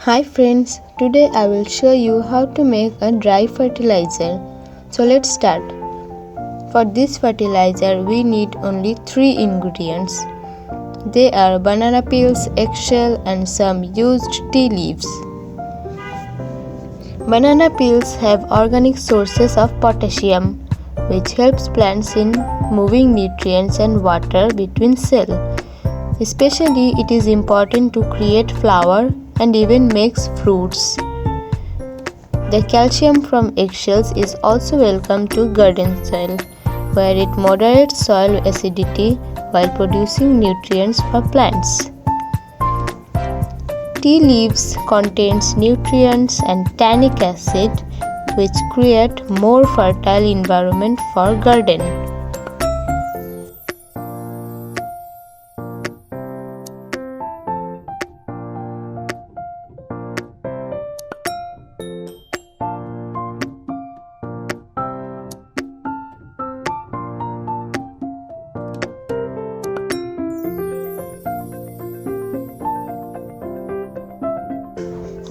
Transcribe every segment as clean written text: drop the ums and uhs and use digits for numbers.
Hi friends, today I will show you how to make a dry fertilizer. So let's start. For this fertilizer we need only 3 ingredients. They are banana peels, eggshell and some used tea leaves. Banana peels have organic sources of potassium, which helps plants in moving nutrients and water between cells. Especially it is important to create flower and even makes fruits. The calcium from eggshells is also welcome to garden soil, where it moderates soil acidity while producing nutrients for plants. Tea leaves contains nutrients and tannic acid which create more fertile environment for garden.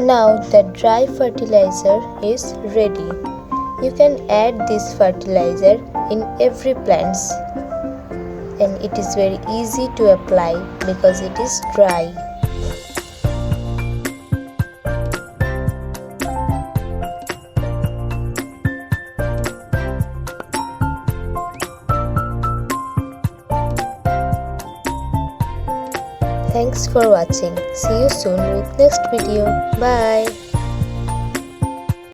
Now the dry fertilizer is ready. You can add this fertilizer in every plants, and it is very easy to apply because it is dry. Thanks for watching. See you soon with next video. Bye.